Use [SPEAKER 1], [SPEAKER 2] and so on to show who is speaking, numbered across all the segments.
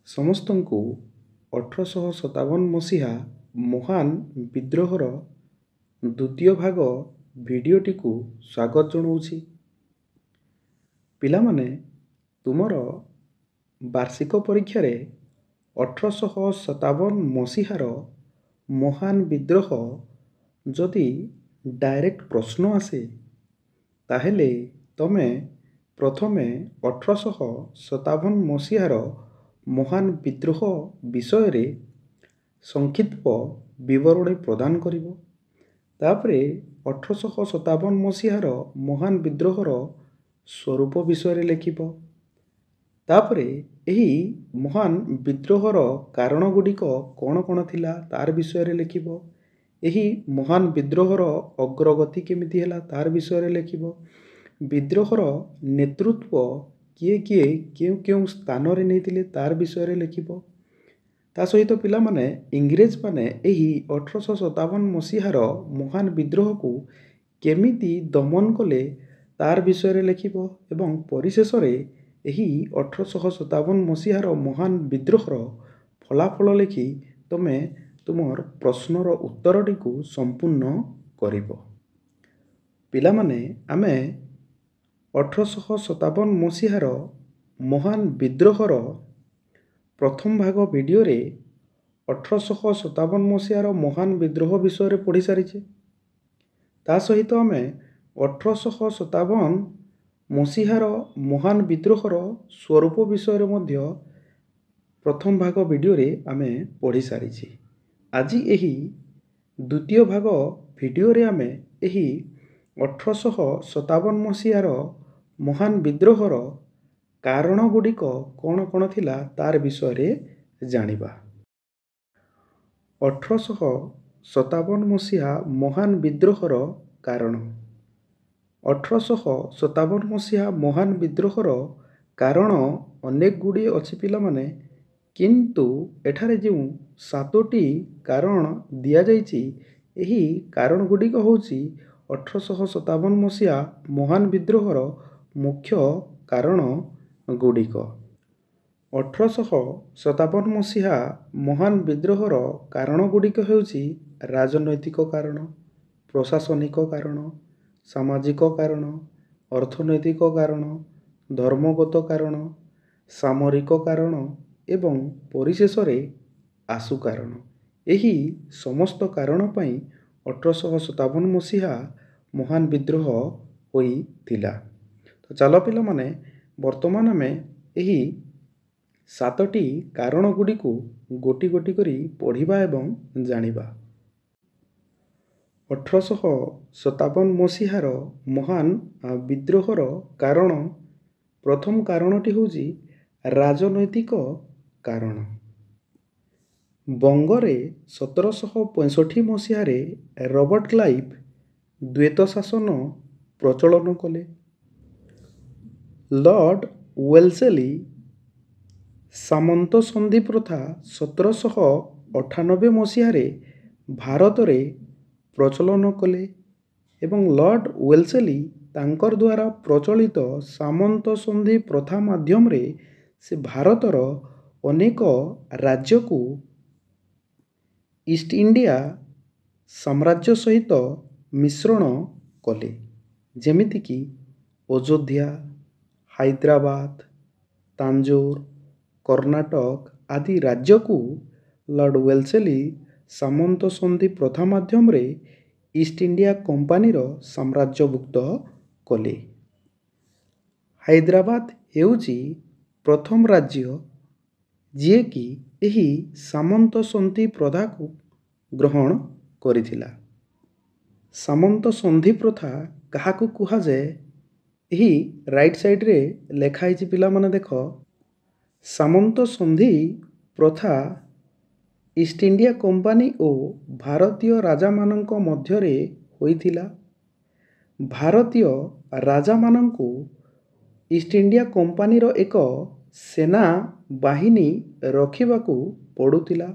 [SPEAKER 1] ସମସ୍ତଙ୍କୁ 1857 ମସିହା ମହାନ ବିଦ୍ରୋହର ଦ୍ୱିତୀୟ ଭାଗ ଭିଡ଼ିଓଟିକୁ ସ୍ୱାଗତ ଜଣାଉଛି। ପିଲାମାନେ, ତୁମର ବାର୍ଷିକ ପରୀକ୍ଷାରେ 1857 ମସିହାର ମହାନ ବିଦ୍ରୋହ ଯଦି ଡାଇରେକ୍ଟ ପ୍ରଶ୍ନ ଆସେ, ତାହେଲେ ତମେ ପ୍ରଥମେ 1857 ମସିହାର ମହାନ ବିଦ୍ରୋହ ବିଷୟରେ ସଂକ୍ଷିପ୍ତ ବିବରଣୀ ପ୍ରଦାନ କରିବ। ତାପରେ 1857 ମସିହାର ମହାନ ବିଦ୍ରୋହର ସ୍ୱରୂପ ବିଷୟରେ ଲେଖିବ। ତାପରେ ଏହି ମହାନ ବିଦ୍ରୋହର କାରଣ ଗୁଡ଼ିକ କ'ଣ କ'ଣ ଥିଲା ତାର ବିଷୟରେ ଲେଖିବ। ଏହି ମହାନ ବିଦ୍ରୋହର ଅଗ୍ରଗତି କେମିତି ହେଲା ତାର ବିଷୟରେ ଲେଖିବ। ବିଦ୍ରୋହର ନେତୃତ୍ୱ କିଏ କିଏ କେଉଁ କେଉଁ ସ୍ଥାନରେ ନେଇଥିଲେ ତାର ବିଷୟରେ ଲେଖିବ। ତା ସହିତ ପିଲାମାନେ, ଇଂରେଜମାନେ ଏହି 1857 ମସିହାର ମହାନ ବିଦ୍ରୋହକୁ କେମିତି ଦମନ କଲେ ତାର ବିଷୟରେ ଲେଖିବ ଏବଂ ପରିଶେଷରେ ଏହି 1857 ମସିହାର ମହାନ ବିଦ୍ରୋହର ଫଳାଫଳ ଲେଖି ତମେ ତୁମର ପ୍ରଶ୍ନର ଉତ୍ତରଟିକୁ ସମ୍ପୂର୍ଣ୍ଣ କରିବ। ପିଲାମାନେ, ଆମେ 1857 ମସିହାର ମହାନ ବିଦ୍ରୋହର ପ୍ରଥମ ଭାଗ ଭିଡ଼ିଓରେ 1857 ମସିହାର ମହାନ ବିଦ୍ରୋହ ବିଷୟରେ ପଢ଼ି ସାରିଛେ। ତା ସହିତ ଆମେ 1857 ମସିହାର ମହାନ ବିଦ୍ରୋହର ସ୍ୱରୂପ ବିଷୟରେ ମଧ୍ୟ ପ୍ରଥମ ଭାଗ ଭିଡ଼ିଓରେ ଆମେ ପଢ଼ି ସାରିଛେ। ଆଜି ଏହି ଦ୍ୱିତୀୟ ଭାଗ ଭିଡ଼ିଓରେ ଆମେ ଏହି 1857 ମସିହାର ମହାନ ବିଦ୍ରୋହର କାରଣ ଗୁଡ଼ିକ କ'ଣ କ'ଣ ଥିଲା ତାର ବିଷୟରେ ଜାଣିବା। 1857 ମସିହା ମହାନ ବିଦ୍ରୋହର କାରଣ। 1857 ମସିହା ମହାନ ବିଦ୍ରୋହର କାରଣ ଅନେକ ଗୁଡ଼ିଏ ଅଛି ପିଲାମାନେ, କିନ୍ତୁ ଏଠାରେ ଯେଉଁ 7ଟି କାରଣ ଦିଆଯାଇଛି, ଏହି କାରଣ ଗୁଡ଼ିକ ହେଉଛି 1857 ମସିହା ମହାନ ବିଦ୍ରୋହର ମୁଖ୍ୟ କାରଣ ଗୁଡ଼ିକ। 1857 ମସିହା ମହାନ ବିଦ୍ରୋହର କାରଣ ଗୁଡ଼ିକ ହେଉଛି ରାଜନୈତିକ କାରଣ, ପ୍ରଶାସନିକ କାରଣ, ସାମାଜିକ କାରଣ, ଅର୍ଥନୈତିକ କାରଣ, ଧର୍ମଗତ କାରଣ, ସାମରିକ କାରଣ ଏବଂ ପରିଶେଷରେ ଆଶୁ କାରଣ। ଏହି ସମସ୍ତ କାରଣ ପାଇଁ 1857 ମସିହା ମହାନ ବିଦ୍ରୋହ ହୋଇଥିଲା। ତ ଚାଲ ପିଲାମାନେ, ବର୍ତ୍ତମାନ ଆମେ ଏହି 7ଟି କାରଣ ଗୁଡ଼ିକୁ ଗୋଟି ଗୋଟି କରି ପଢ଼ିବା ଏବଂ ଜାଣିବା। 1857 ମସିହାର ମହାନ ବିଦ୍ରୋହର କାରଣ। ପ୍ରଥମ କାରଣଟି ହେଉଛି ରାଜନୈତିକ କାରଣ। ବଙ୍ଗରେ 1765 ମସିହାରେ ରବର୍ଟ କ୍ଲାଇଭ ଦ୍ୱୈତ ଶାସନ ପ୍ରଚଳନ କଲେ। ଲର୍ଡ ୱେଲସଲି ସାମନ୍ତ ସନ୍ଧି ପ୍ରଥା 1798 ମସିହାରେ ଭାରତରେ ପ୍ରଚଳନ କଲେ ଏବଂ ଲର୍ଡ ୱେଲସଲି ତାଙ୍କର ଦ୍ୱାରା ପ୍ରଚଳିତ ସାମନ୍ତ ସନ୍ଧି ପ୍ରଥା ମାଧ୍ୟମରେ ସେ ଭାରତର ଅନେକ ରାଜ୍ୟକୁ ଇଷ୍ଟ ଇଣ୍ଡିଆ ସାମ୍ରାଜ୍ୟ ସହିତ ମିଶ୍ରଣ କଲେ, ଯେମିତିକି ଅଯୋଧ୍ୟା, ହାଇଦ୍ରାବାଦ, ତାଞ୍ଜୋର, କର୍ଣ୍ଣାଟକ ଆଦି ରାଜ୍ୟକୁ ଲର୍ଡ ୱେଲସଲି ସାମନ୍ତ ସନ୍ଧି ପ୍ରଥା ମାଧ୍ୟମରେ ଇଷ୍ଟ ଇଣ୍ଡିଆ କମ୍ପାନୀର ସାମ୍ରାଜ୍ୟଭୁକ୍ତ କଲେ। ହାଇଦ୍ରାବାଦ ହେଉଛି ପ୍ରଥମ ରାଜ୍ୟ ଯିଏକି ଏହି ସାମନ୍ତ ସନ୍ଧି ପ୍ରଥାକୁ ଗ୍ରହଣ କରିଥିଲା। ସାମନ୍ତ ସନ୍ଧି ପ୍ରଥା କାହାକୁ କୁହାଯାଏ? ଏହି ରାଇଟ୍ ସାଇଡ଼ରେ ଲେଖା ହେଇଛି ପିଲାମାନେ, ଦେଖ। ସାମନ୍ତ ସନ୍ଧି ପ୍ରଥା ଇଷ୍ଟ ଇଣ୍ଡିଆ କମ୍ପାନୀ ଓ ଭାରତୀୟ ରାଜାମାନଙ୍କ ମଧ୍ୟରେ ହୋଇଥିଲା। ଭାରତୀୟ ରାଜାମାନଙ୍କୁ ଇଷ୍ଟ ଇଣ୍ଡିଆ କମ୍ପାନୀର ଏକ ସେନା ବାହିନୀ ରଖିବାକୁ ପଡ଼ୁଥିଲା।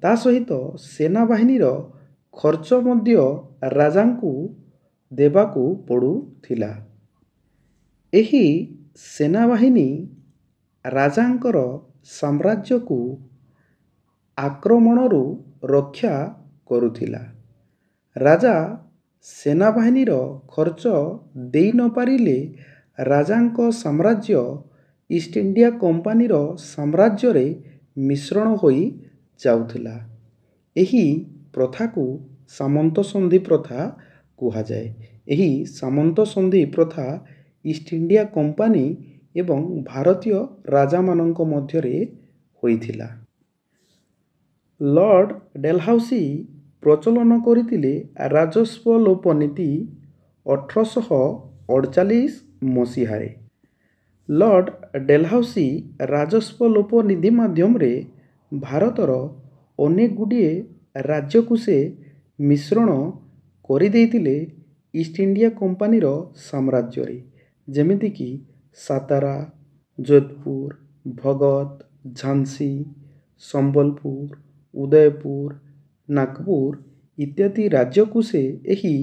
[SPEAKER 1] ତା ସହିତ ସେନାବାହିନୀର ଖର୍ଚ୍ଚ ମଧ୍ୟ ରାଜାଙ୍କୁ ଦେବାକୁ ପଡ଼ୁଥିଲା। ଏହି ସେନାବାହିନୀ ରାଜାଙ୍କର ସାମ୍ରାଜ୍ୟକୁ ଆକ୍ରମଣରୁ ରକ୍ଷା କରୁଥିଲା। ରାଜା ସେନାବାହିନୀର ଖର୍ଚ୍ଚ ଦେଇ ନ ପାରିଲେ ରାଜାଙ୍କ ସାମ୍ରାଜ୍ୟ ଇଷ୍ଟ ଇଣ୍ଡିଆ କମ୍ପାନୀର ସାମ୍ରାଜ୍ୟରେ ମିଶ୍ରଣ ହୋଇ ଯାଉଥିଲା। ଏହି ପ୍ରଥାକୁ ସାମନ୍ତ ସନ୍ଧି ପ୍ରଥା କୁହାଯାଏ। ଏହି ସାମନ୍ତ ସନ୍ଧି ପ୍ରଥା ଇଷ୍ଟ ଇଣ୍ଡିଆ କମ୍ପାନୀ ଏବଂ ଭାରତୀୟ ରାଜାମାନଙ୍କ ମଧ୍ୟରେ ହୋଇଥିଲା। ଲର୍ଡ଼ ଡେଲହାଉସି ପ୍ରଚଳନ କରିଥିଲେ ରାଜସ୍ୱ ଲୋପ ନୀତି 1848 ମସିହାରେ। ଲର୍ଡ଼ ଡେଲହାଉସି ରାଜସ୍ୱ ଲୋପ ନୀତି ମାଧ୍ୟମରେ ଭାରତର ଅନେକ ଗୁଡ଼ିଏ ରାଜ୍ୟକୁ ସେ ମିଶ୍ରଣ କରିଦେଇଥିଲେ ଇଷ୍ଟ ଇଣ୍ଡିଆ କମ୍ପାନୀର ସାମ୍ରାଜ୍ୟରେ, ଯେମିତିକି ସାତାରା, ଯୋଧପୁର, ଭଗତ, ଝାନ୍ସୀ, ସମ୍ବଲପୁର, ଉଦୟପୁର, ନାଗପୁର ଇତ୍ୟାଦି ରାଜ୍ୟକୁ ସେ ଏହି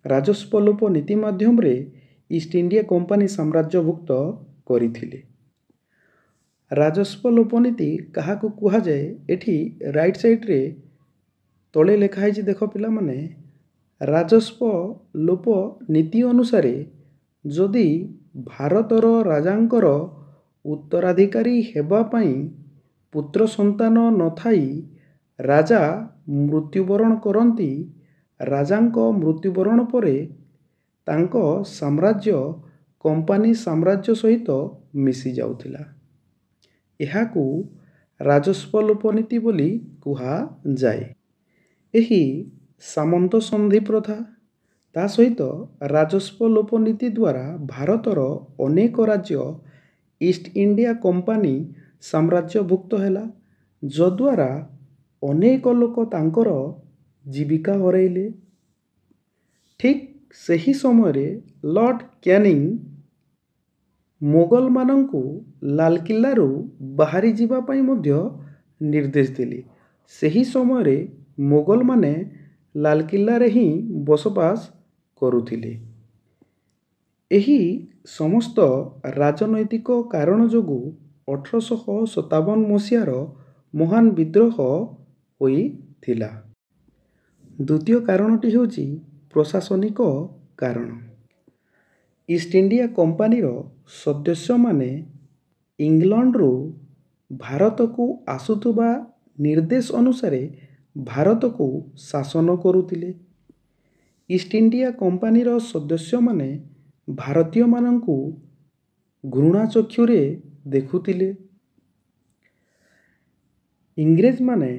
[SPEAKER 1] ରାଜସ୍ୱ ଲୋପ ନୀତି ମାଧ୍ୟମରେ ଇଷ୍ଟ ଇଣ୍ଡିଆ କମ୍ପାନୀ ସାମ୍ରାଜ୍ୟଭୁକ୍ତ କରିଥିଲେ। ରାଜସ୍ୱ ଲୋପ ନୀତି କାହାକୁ କୁହାଯାଏ? ଏଠି ରାଇଟ୍ ସାଇଡ଼୍ରେ ତଳେ ଲେଖା ହେଇଛି, ଦେଖ ପିଲାମାନେ, ରାଜସ୍ୱ ଲୋପ ନୀତି ଅନୁସାରେ ଯଦି ଭାରତର ରାଜାଙ୍କର ଉତ୍ତରାଧିକାରୀ ହେବା ପାଇଁ ପୁତ୍ର ସନ୍ତାନ ନଥାଇ ରାଜା ମୃତ୍ୟୁବରଣ କରନ୍ତି, ରାଜାଙ୍କ ମୃତ୍ୟୁବରଣ ପରେ ତାଙ୍କ ସାମ୍ରାଜ୍ୟ କମ୍ପାନୀ ସାମ୍ରାଜ୍ୟ ସହିତ ମିଶି ଯାଉଥିଲା। ଏହାକୁ ରାଜସ୍ୱ ଲୋପ ନୀତି ବୋଲି କୁହାଯାଏ। ଏହି ସାମନ୍ତ ସନ୍ଧି ପ୍ରଥା ତା ସହିତ ରାଜସ୍ୱ ଲୋପ ନୀତି ଦ୍ୱାରା ଭାରତର ଅନେକ ରାଜ୍ୟ ଇଷ୍ଟ ଇଣ୍ଡିଆ କମ୍ପାନୀ ସାମ୍ରାଜ୍ୟଭୁକ୍ତ ହେଲା, ଯଦ୍ୱାରା ଅନେକ ଲୋକ ତାଙ୍କର ଜୀବିକା ହରାଇଲେ। ଠିକ୍ ସେହି ସମୟରେ ଲର୍ଡ଼ କ୍ୟାନିଂ ମୋଗଲମାନଙ୍କୁ ଲାଲକିଲ୍ଲାରୁ ବାହାରି ଯିବା ପାଇଁ ମଧ୍ୟ ନିର୍ଦ୍ଦେଶ ଦେଲେ। ସେହି ସମୟରେ ମୋଗଲମାନେ ଲାଲକିଲ୍ଲାରେ ହିଁ ବସବାସ କରୁଥିଲେ। ଏହି ସମସ୍ତ ରାଜନୈତିକ କାରଣ ଯୋଗୁଁ 1857 ମସିହାର ମହାନ ବିଦ୍ରୋହ ହୋଇଥିଲା। ଦ୍ୱିତୀୟ କାରଣଟି ହେଉଛି ପ୍ରଶାସନିକ କାରଣ। ଇଷ୍ଟ ଇଣ୍ଡିଆ କମ୍ପାନୀର ସଦସ୍ୟମାନେ ଇଂଲଣ୍ଡରୁ ଭାରତକୁ ଆସୁଥିବା ନିର୍ଦ୍ଦେଶ ଅନୁସାରେ ଭାରତକୁ ଶାସନ କରୁଥିଲେ। ଇଷ୍ଟ ଇଣ୍ଡିଆ କମ୍ପାନୀର ସଦସ୍ୟମାନେ ଭାରତୀୟମାନଙ୍କୁ ଘୃଣା ଚକ୍ଷୁରେ ଦେଖୁଥିଲେ। ଇଂରେଜମାନେ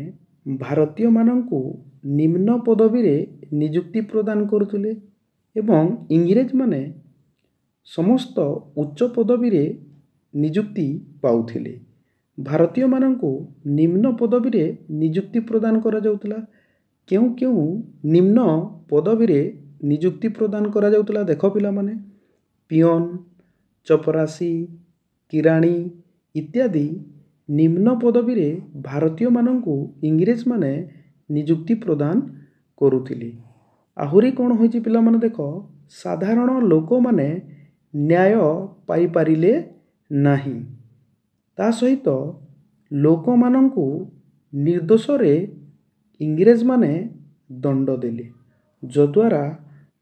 [SPEAKER 1] ଭାରତୀୟମାନଙ୍କୁ ନିମ୍ନ ପଦବୀରେ ନିଯୁକ୍ତି ପ୍ରଦାନ କରୁଥିଲେ ଏବଂ ଇଂରେଜମାନେ ସମସ୍ତ ଉଚ୍ଚ ପଦବୀରେ ନିଯୁକ୍ତି ପାଉଥିଲେ। ଭାରତୀୟମାନଙ୍କୁ ନିମ୍ନ ପଦବୀରେ ନିଯୁକ୍ତି ପ୍ରଦାନ କରାଯାଉଥିଲା। କେଉଁ କେଉଁ ନିମ୍ନ ପଦବୀରେ ନିଯୁକ୍ତି ପ୍ରଦାନ କରାଯାଉଥିଲା? ଦେଖ ପିଲାମାନେ, ପିଅନ, ଚପରାସୀ, କିରାଣୀ ଇତ୍ୟାଦି ନିମ୍ନ ପଦବୀରେ ଭାରତୀୟମାନଙ୍କୁ ଇଂରେଜମାନେ ନିଯୁକ୍ତି ପ୍ରଦାନ କରୁଥିଲେ। ଆହୁରି କ'ଣ ହୋଇଛି ପିଲାମାନେ ଦେଖ, ସାଧାରଣ ଲୋକମାନେ ନ୍ୟାୟ ପାଇପାରିଲେ ନାହିଁ। ତା ସହିତ ଲୋକମାନଙ୍କୁ ନିର୍ଦ୍ଦୋଷରେ ଇଂରେଜମାନେ ଦଣ୍ଡ ଦେଲେ, ଯଦ୍ୱାରା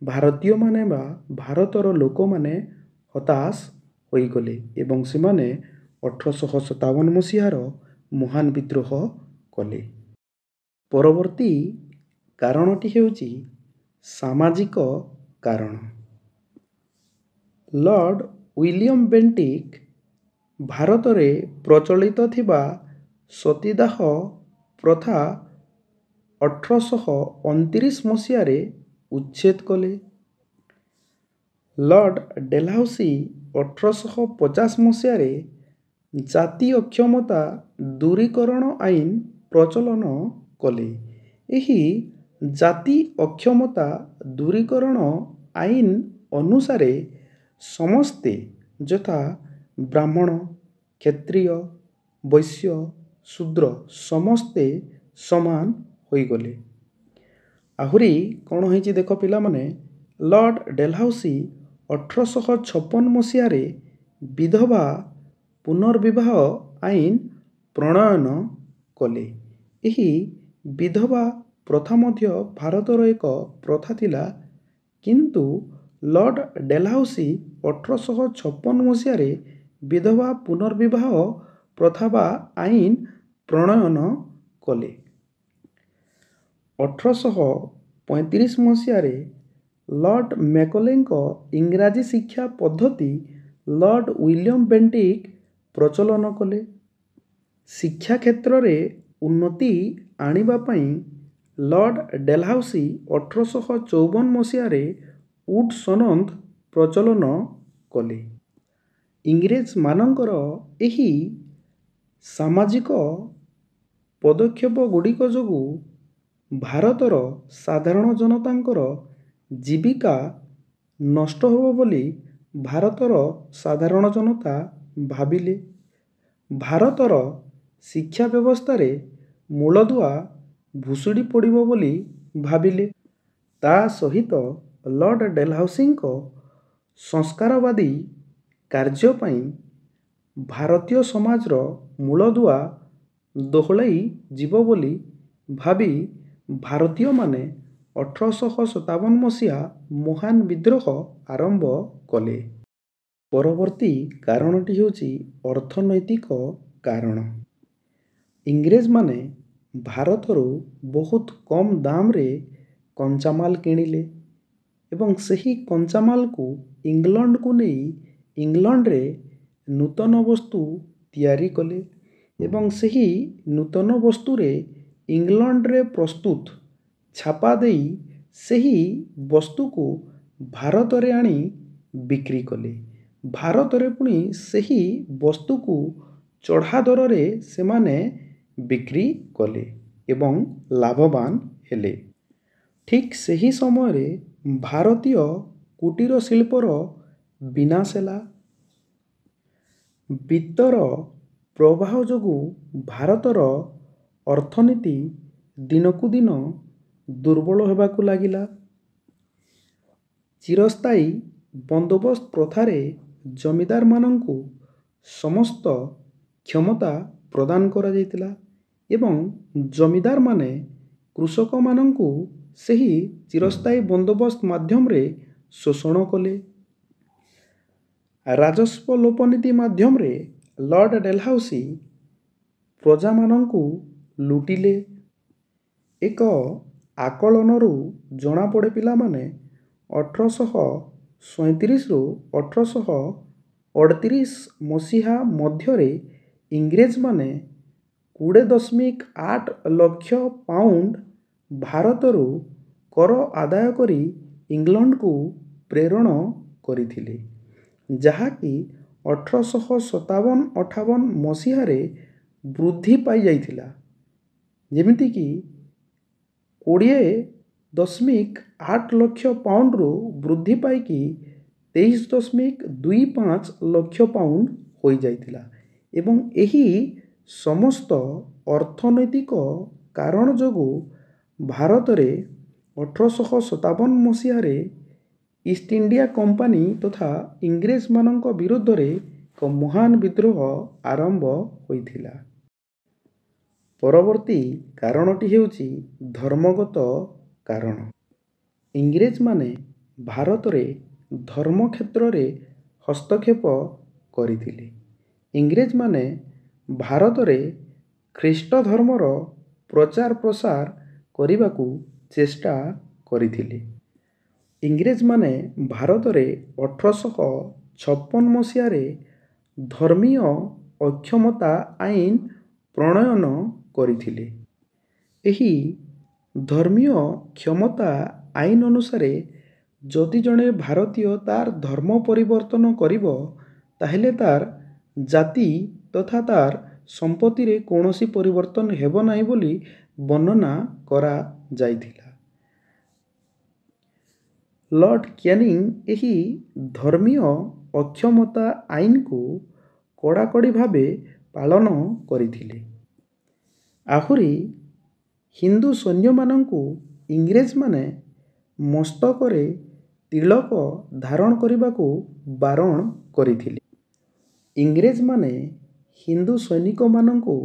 [SPEAKER 1] ଭାରତୀୟମାନେ ବା ଭାରତର ଲୋକମାନେ ହତାଶ ହୋଇଗଲେ ଏବଂ ସେମାନେ 1857 ମସିହାର ମହାନ ବିଦ୍ରୋହ କଲେ। ପରବର୍ତ୍ତୀ କାରଣଟି ହେଉଛି ସାମାଜିକ କାରଣ। ଲର୍ଡ଼ ୱିଲିୟମ ବେଣ୍ଟିକ୍ ଭାରତରେ ପ୍ରଚଳିତ ଥିବା ସତୀଦାହ ପ୍ରଥା 1829 ମସିହାରେ ଉଚ୍ଛେଦ କଲେ। ଲର୍ଡ଼ ଡେଲହାଉସି 1850 ମସିହାରେ ଜାତି ଅକ୍ଷମତା ଦୂରୀକରଣ ଆଇନ ପ୍ରଚଳନ କଲେ। ଏହି ଜାତି ଅକ୍ଷମତା ଦୂରୀକରଣ ଆଇନ ଅନୁସାରେ ସମସ୍ତେ ଯଥା ବ୍ରାହ୍ମଣ, କ୍ଷତ୍ରିୟ, ବୈଶ୍ୟ, ଶୂଦ୍ର ସମସ୍ତେ ସମାନ ହୋଇଗଲେ। ଆହୁରି କ'ଣ ହେଇଛି ଦେଖ ପିଲାମାନେ, ଲର୍ଡ଼ ଡେଲହାଉସି 1856 ମସିହାରେ ବିଧବା ପୁନର୍ବିବାହ ଆଇନ ପ୍ରଣୟନ କଲେ। ଏହି ବିଧବା ପ୍ରଥା ମଧ୍ୟ ଭାରତର ଏକ ପ୍ରଥା ଥିଲା, କିନ୍ତୁ ଲର୍ଡ଼ ଡେଲହାଉସି 1856 ମସିହାରେ ବିଧବା ପୁନର୍ବିବାହ ପ୍ରଥା ବା ଆଇନ ପ୍ରଣୟନ କଲେ। 1835 ମସିହାରେ ଲର୍ଡ଼ ମେକଲେଙ୍କ ଇଂରାଜୀ ଶିକ୍ଷା ପଦ୍ଧତି ଲର୍ଡ଼ ୱିଲିୟମ ବେଣ୍ଟିକ୍ ପ୍ରଚଳନ କଲେ। ଶିକ୍ଷା କ୍ଷେତ୍ରରେ ଉନ୍ନତି ଆଣିବା ପାଇଁ ଲର୍ଡ଼ ଡେଲହାଉସି 1854 ମସିହାରେ ଉଡ୍ ସନନ୍ଦ ପ୍ରଚଳନ କଲେ। ଇଂରେଜମାନଙ୍କର ଏହି ସାମାଜିକ ପଦକ୍ଷେପ ଗୁଡ଼ିକ ଯୋଗୁଁ ଭାରତର ସାଧାରଣ ଜନତାଙ୍କର ଜୀବିକା ନଷ୍ଟ ହେବ ବୋଲି ଭାରତର ସାଧାରଣ ଜନତା ଭାବିଲେ। ଭାରତର ଶିକ୍ଷା ବ୍ୟବସ୍ଥାରେ ମୂଳଦୁଆ ଭୁଷୁଡ଼ି ପଡ଼ିବ ବୋଲି ଭାବିଲେ। ତା ସହିତ ଲର୍ଡ଼ ଡେଲହାଉସିଙ୍କ ସଂସ୍କାରବାଦୀ କାର୍ଯ୍ୟ ପାଇଁ ଭାରତୀୟ ସମାଜର ମୂଳଦୁଆ ଦୋହଲାଇ ଯିବ ବୋଲି ଭାବି ଭାରତୀୟମାନେ 1857 ମସିହା ମହାନ ବିଦ୍ରୋହ ଆରମ୍ଭ କଲେ। ପରବର୍ତ୍ତୀ କାରଣଟି ହେଉଛି ଅର୍ଥନୈତିକ କାରଣ। ଇଂରେଜମାନେ ଭାରତରୁ ବହୁତ କମ୍ ଦାମରେ କଞ୍ଚାମାଲ କିଣିଲେ ଏବଂ ସେହି କଞ୍ଚାମାଲକୁ ଇଂଲଣ୍ଡକୁ ନେଇ ଇଂଲଣ୍ଡରେ ନୂତନ ବସ୍ତୁ ତିଆରି କଲେ ଏବଂ ସେହି ନୂତନ ବସ୍ତୁରେ ଇଂଲଣ୍ଡରେ ପ୍ରସ୍ତୁତ ଛାପା ଦେଇ ସେହି ବସ୍ତୁକୁ ଭାରତରେ ଆଣି ବିକ୍ରି କଲେ। ଭାରତରେ ପୁଣି ସେହି ବସ୍ତୁକୁ ଚଢ଼ା ଦରରେ ସେମାନେ ବିକ୍ରି କଲେ ଏବଂ ଲାଭବାନ ହେଲେ। ଠିକ୍ ସେହି ସମୟରେ ଭାରତୀୟ କୁଟୀର ଶିଳ୍ପର ବିନାଶ ହେଲା। ବିତ୍ତର ପ୍ରବାହ ଯୋଗୁଁ ଭାରତର ଅର୍ଥନୀତି ଦିନକୁ ଦିନ ଦୁର୍ବଳ ହେବାକୁ ଲାଗିଲା। ଚିରସ୍ଥାୟୀ ବନ୍ଦୋବସ୍ତ ପ୍ରଥାରେ ଜମିଦାରମାନଙ୍କୁ ସମସ୍ତ କ୍ଷମତା ପ୍ରଦାନ କରାଯାଇଥିଲା ଏବଂ ଜମିଦାରମାନେ କୃଷକମାନଙ୍କୁ ସେହି ଚିରସ୍ଥାୟୀ ବନ୍ଦୋବସ୍ତ ମାଧ୍ୟମରେ ଶୋଷଣ କଲେ। ରାଜସ୍ୱ ଲୋପନୀତି ମାଧ୍ୟମରେ ଲର୍ଡ଼ ଡେଲହାଉସି ପ୍ରଜାମାନଙ୍କୁ ଲୁଟିଲେ। ଏକ ଆକଳନରୁ ଜଣାପଡ଼େ ପିଲାମାନେ 1837ରୁ 1838 ମସିହା ମଧ୍ୟରେ ଇଂରେଜମାନେ 20.8 ଲକ୍ଷ ପାଉଣ୍ଡ ଭାରତରୁ କର ଆଦାୟ କରି ଇଂଲଣ୍ଡକୁ ପ୍ରେରଣ କରିଥିଲେ, ଯାହାକି 1857-58 ମସିହାରେ ବୃଦ୍ଧି ପାଇଯାଇଥିଲା, ଯେମିତିକି 20.8 ଲକ୍ଷ ପାଉଣ୍ଡରୁ ବୃଦ୍ଧି ପାଇକି 23.25 ଲକ୍ଷ ପାଉଣ୍ଡ ହୋଇଯାଇଥିଲା ଏବଂ ଏହି ସମସ୍ତ ଅର୍ଥନୈତିକ କାରଣ ଯୋଗୁଁ ଭାରତରେ 1857 ମସିହାରେ ଇଷ୍ଟ ଇଣ୍ଡିଆ କମ୍ପାନୀ ତଥା ଇଂରେଜମାନଙ୍କ ବିରୁଦ୍ଧରେ ଏକ ମହାନ ବିଦ୍ରୋହ ଆରମ୍ଭ ହୋଇଥିଲା। ପରବର୍ତ୍ତୀ କାରଣଟି ହେଉଛି ଧର୍ମଗତ କାରଣ। ଇଂରେଜମାନେ ଭାରତରେ ଧର୍ମ କ୍ଷେତ୍ରରେ ହସ୍ତକ୍ଷେପ କରିଥିଲେ। ଇଂରେଜମାନେ ଭାରତରେ ଖ୍ରୀଷ୍ଟ ଧର୍ମର ପ୍ରଚାର ପ୍ରସାର କରିବାକୁ ଚେଷ୍ଟା କରିଥିଲେ। ଇଂରେଜମାନେ ଭାରତରେ 1856 ମସିହାରେ ଧର୍ମୀୟ ଅକ୍ଷମତା ଆଇନ ପ୍ରଣୟନ କରିଥିଲେ। ଏହି ଧର୍ମୀୟ କ୍ଷମତା ଆଇନ ଅନୁସାରେ ଯଦି ଜଣେ ଭାରତୀୟ ତାର ଧର୍ମ ପରିବର୍ତ୍ତନ କରିବ, ତାହେଲେ ତାର ଜାତି ତଥା ତାର ସମ୍ପତ୍ତିରେ କୌଣସି ପରିବର୍ତ୍ତନ ହେବ ନାହିଁ ବୋଲି ବର୍ଣ୍ଣନା କରାଯାଇଥିଲା। ଲର୍ଡ଼ କ୍ୟାନିଂ ଏହି ଧର୍ମୀୟ ଅକ୍ଷମତା ଆଇନକୁ କଡ଼ାକଡ଼ି ଭାବେ ପାଳନ କରିଥିଲେ। ଆହୁରି ହିନ୍ଦୁ ସୈନ୍ୟମାନଙ୍କୁ ଇଂରେଜମାନେ ମସ୍ତକରେ ତିଳକ ଧାରଣ କରିବାକୁ ବାରଣ କରିଥିଲେ। ଇଂରେଜମାନେ ହିନ୍ଦୁ ସୈନିକମାନଙ୍କୁ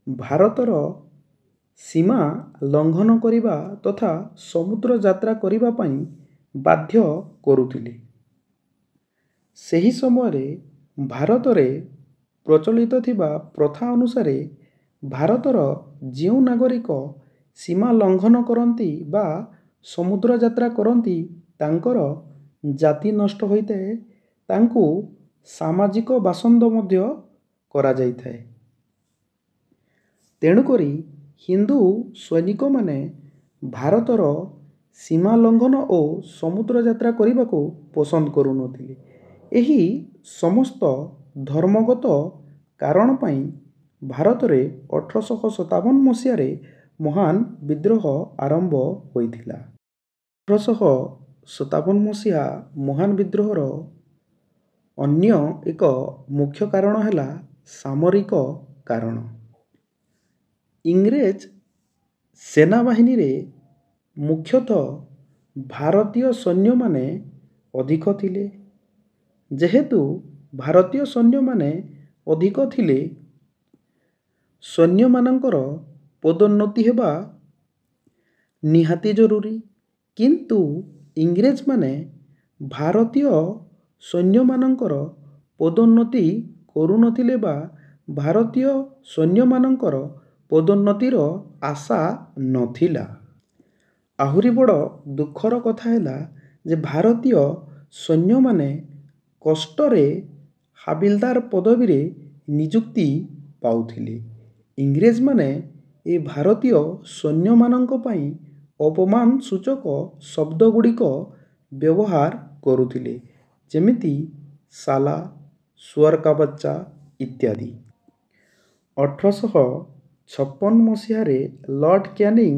[SPEAKER 1] ଭାରତର ସୀମା ଲଙ୍ଘନ କରିବା ତଥା ସମୁଦ୍ର ଯାତ୍ରା କରିବା ପାଇଁ ବାଧ୍ୟ କରୁଥିଲେ। ସେହି ସମୟରେ ଭାରତରେ ପ୍ରଚଳିତ ଥିବା ପ୍ରଥା ଅନୁସାରେ ଭାରତର ଯେଉଁ ନାଗରିକ ସୀମା ଲଙ୍ଘନ କରନ୍ତି ବା ସମୁଦ୍ର ଯାତ୍ରା କରନ୍ତି ତାଙ୍କର ଜାତି ନଷ୍ଟ ହୋଇଥାଏ, ତାଙ୍କୁ ସାମାଜିକ ବାସନ୍ଦ ମଧ୍ୟ କରାଯାଇଥାଏ। ତେଣୁକରି ହିନ୍ଦୁ ସୈନିକମାନେ ଭାରତର ସୀମା ଲଙ୍ଘନ ଓ ସମୁଦ୍ର ଯାତ୍ରା କରିବାକୁ ପସନ୍ଦ କରୁନଥିଲେ। ଏହି ସମସ୍ତ ଧର୍ମଗତ କାରଣ ପାଇଁ ଭାରତରେ 1857 ମସିହାରେ ମହାନ ବିଦ୍ରୋହ ଆରମ୍ଭ ହୋଇଥିଲା। 1857 ମସିହା ମହାନ ବିଦ୍ରୋହର ଅନ୍ୟ ଏକ ମୁଖ୍ୟ କାରଣ ହେଲା ସାମରିକ କାରଣ। ଇଂରେଜ ସେନାବାହିନୀରେ ମୁଖ୍ୟତଃ ଭାରତୀୟ ସୈନ୍ୟମାନେ ଅଧିକ ଥିଲେ। ଯେହେତୁ ଭାରତୀୟ ସୈନ୍ୟମାନେ ଅଧିକ ଥିଲେ, ସୈନ୍ୟମାନଙ୍କର ପଦୋନ୍ନତି ହେବା ନିହାତି ଜରୁରୀ। କିନ୍ତୁ ଇଂରେଜମାନେ ଭାରତୀୟ ସୈନ୍ୟମାନଙ୍କର ପଦୋନ୍ନତି କରୁନଥିଲେ ବା ଭାରତୀୟ ସୈନ୍ୟମାନଙ୍କର ପଦୋନ୍ନତିର ଆଶା ନଥିଲା। ଆହୁରି ବଡ଼ ଦୁଃଖର କଥା ହେଲା ଯେ ଭାରତୀୟ ସୈନ୍ୟମାନେ କଷ୍ଟରେ ହାବିଲଦାର ପଦବୀରେ ନିଯୁକ୍ତି ପାଉଥିଲେ। ଇଂରେଜମାନେ ଏ ଭାରତୀୟ ସୈନ୍ୟମାନଙ୍କ ପାଇଁ ଅପମାନ ସୂଚକ ଶବ୍ଦଗୁଡ଼ିକ ବ୍ୟବହାର କରୁଥିଲେ, ଯେମିତି ସାଲା, ସୁଅର କା ବଚ୍ଚା ଇତ୍ୟାଦି। 1856 ମସିହାରେ ଲର୍ଡ କ୍ୟାନିଂ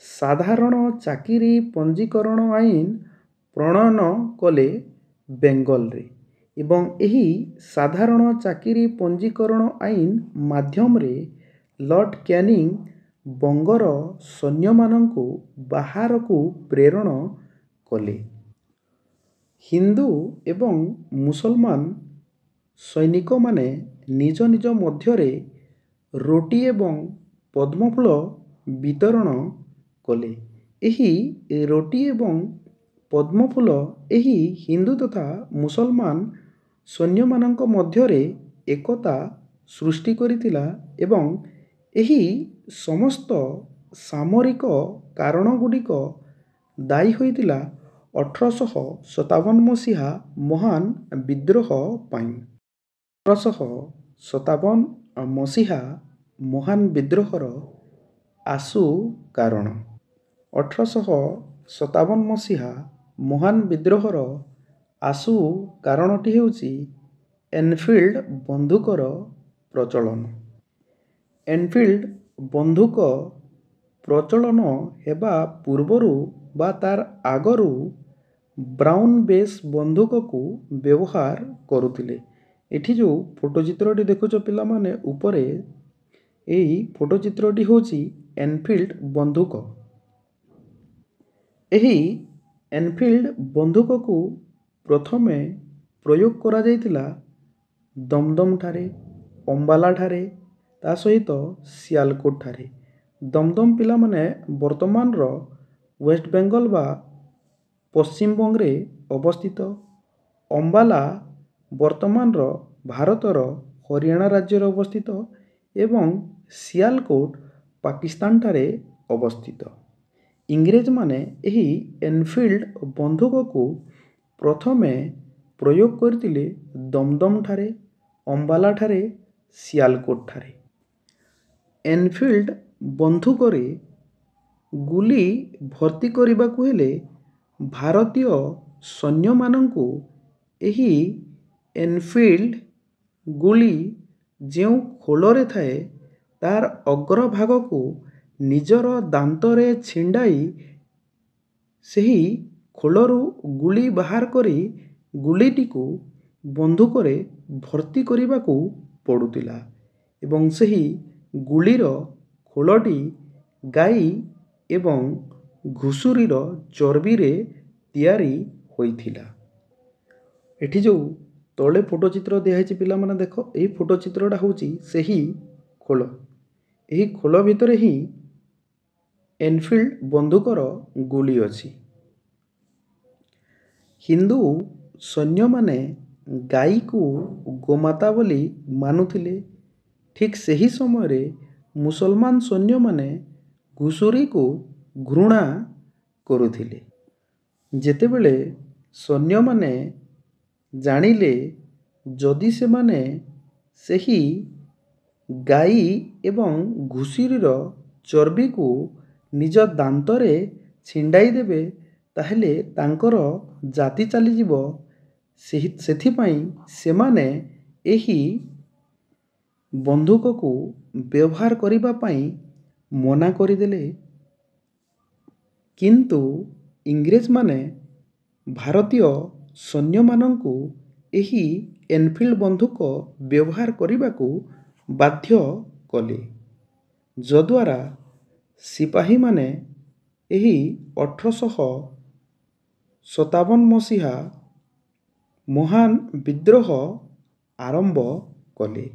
[SPEAKER 1] ସାଧାରଣ ଚାକିରି ପଞ୍ଜୀକରଣ ଆଇନ ପ୍ରଣୟନ କଲେ ବେଙ୍ଗଲରେ ଏବଂ ଏହି ସାଧାରଣ ଚାକିରି ପଞ୍ଜୀକରଣ ଆଇନ ମାଧ୍ୟମରେ ଲର୍ଡ କ୍ୟାନିଂ ବଙ୍ଗର ସୈନ୍ୟମାନଙ୍କୁ ବାହାରକୁ ପ୍ରେରଣ କଲେ। ହିନ୍ଦୁ ଏବଂ ମୁସଲମାନ ସୈନିକମାନେ ନିଜ ନିଜ ମଧ୍ୟରେ ରୋଟି ଏବଂ ପଦ୍ମଫୁଲ ବିତରଣ କଲେ। ଏହି ରୋଟି ଏବଂ ପଦ୍ମଫୁଲ ଏହି ହିନ୍ଦୁ ତଥା ମୁସଲମାନ ସୈନ୍ୟମାନଙ୍କ ମଧ୍ୟରେ ଏକତା ସୃଷ୍ଟି କରିଥିଲା ଏବଂ ଏହି ସମସ୍ତ ସାମରିକ କାରଣଗୁଡ଼ିକ ଦାୟୀ ହୋଇଥିଲା 1857 ମସିହା ମହାନ ବିଦ୍ରୋହ ପାଇଁ। 1857 ମସିହା ମହାନ ବିଦ୍ରୋହର ଆଶୁ କାରଣ। 1857 ମସିହା ମହାନ ବିଦ୍ରୋହର ଆଶୁ କାରଣଟି ହେଉଛି ଏନଫିଲ୍ଡ ବନ୍ଧୁକର ପ୍ରଚଳନ। ଏନଫିଲ୍ଡ ବନ୍ଧୁକ ପ୍ରଚଳନ ହେବା ପୂର୍ବରୁ ବା ତାର ଆଗରୁ ବ୍ରାଉନ ବେସ୍ ବନ୍ଧୁକକୁ ବ୍ୟବହାର କରୁଥିଲେ। ଏଠି ଯେଉଁ ଫଟୋଚିତ୍ରଟି ଦେଖୁଛ ପିଲାମାନେ ଉପରେ, ଏହି ଫଟୋଚିତ୍ରଟି ହେଉଛି ଏନଫିଲ୍ଡ ବନ୍ଧୁକ। ଏହି ଏନଫିଲ୍ଡ ବନ୍ଧୁକକୁ ପ୍ରଥମେ ପ୍ରୟୋଗ କରାଯାଇଥିଲା ଦମଦମ ଠାରେ, ଅମ୍ବାଲା ଠାରେ, ତା ସହିତ ସିଆଲକୋଟ ଠାରେ। ଦମଦମ ପିଲାମାନେ ବର୍ତ୍ତମାନର ୱେଷ୍ଟବେଙ୍ଗଲ ବା ପଶ୍ଚିମବଙ୍ଗରେ ଅବସ୍ଥିତ। ଅମ୍ବାଲା ବର୍ତ୍ତମାନର ଭାରତର ହରିୟାଣା ରାଜ୍ୟରେ ଅବସ୍ଥିତ ଏବଂ ସିଆଲକୋଟ ପାକିସ୍ତାନଠାରେ ଅବସ୍ଥିତ। ଇଂରେଜମାନେ ଏହି ଏନଫିଲ୍ଡ ବନ୍ଧୁକକୁ ପ୍ରଥମେ ପ୍ରୟୋଗ କରିଥିଲେ ଦମଦମ ଠାରେ, ଅମ୍ବାଲା ଠାରେ, ସିଆଲକୋଟ ଠାରେ। ଏନଫିଲ୍ଡ ବନ୍ଧୁକରେ ଗୁଲି ଭର୍ତ୍ତି କରିବାକୁ ହେଲେ ଭାରତୀୟ ସୈନ୍ୟମାନଙ୍କୁ ଏହି ଏନଫିଲ୍ଡ ଗୁଳି ଯେଉଁ ଖୋଳରେ ଥାଏ ତାର ଅଗ୍ରଭାଗକୁ ନିଜର ଦାନ୍ତରେ ଛିଣ୍ଡାଇ ସେହି ଖୋଳରୁ ଗୁଳି ବାହାର କରି ଗୁଳିଟିକୁ ବନ୍ଧୁକରେ ଭର୍ତ୍ତି କରିବାକୁ ପଡ଼ୁଥିଲା ଏବଂ ସେହି ଗୁଳିର ଖୋଳଟି ଗାଈ ଏବଂ ଘୁଷୁରୀର ଚର୍ବିରେ ତିଆରି ହୋଇଥିଲା। ଏଠି ଯେଉଁ ତଳେ ଫଟୋ ଚିତ୍ର ଦିଆହେଇଛି ପିଲାମାନେ ଦେଖ। ଏହି ଫଟୋ ଚିତ୍ରଟା ହେଉଛି ସେହି ଖୋଳ। ଏହି ଖୋଳ ଭିତରେ ହିଁ ଏନଫିଲ୍ଡ ବନ୍ଧୁକର ଗୁଳି ଅଛି। ହିନ୍ଦୁ ସୈନ୍ୟମାନେ ଗାଈକୁ ଗୋମାତା ବୋଲି ମାନୁଥିଲେ। ଠିକ୍ ସେହି ସମୟରେ ମୁସଲମାନ ସୈନ୍ୟମାନେ ଘୁଷୁରିକୁ ଘୃଣା କରୁଥିଲେ। ଯେତେବେଳେ ସୈନ୍ୟମାନେ ଜାଣିଲେ ଯଦି ସେମାନେ ସେହି ଗାଈ ଏବଂ ଘୁଷୁରିର ଚର୍ବିକୁ ନିଜ ଦାନ୍ତରେ ଛିଣ୍ଡାଇ ଦେବେ ତାହେଲେ ତାଙ୍କର ଜାତି ଚାଲିଯିବ। ସେଥିପାଇଁ ସେମାନେ ଏହି ବନ୍ଧୁକକୁ ବ୍ୟବହାର କରିବା ପାଇଁ ମନା କରିଦେଲେ। କିନ୍ତୁ ଇଂରେଜମାନେ ଭାରତୀୟ ସୈନ୍ୟମାନଙ୍କୁ ଏହି ଏନଫିଲ୍ଡ ବନ୍ଧୁକ ବ୍ୟବହାର କରିବାକୁ ବାଧ୍ୟ କଲେ, ଯଦ୍ୱାରା ସିପାହୀମାନେ ଏହି 1857 ମସିହା ମହାନ ବିଦ୍ରୋହ ଆରମ୍ଭ କଲେ।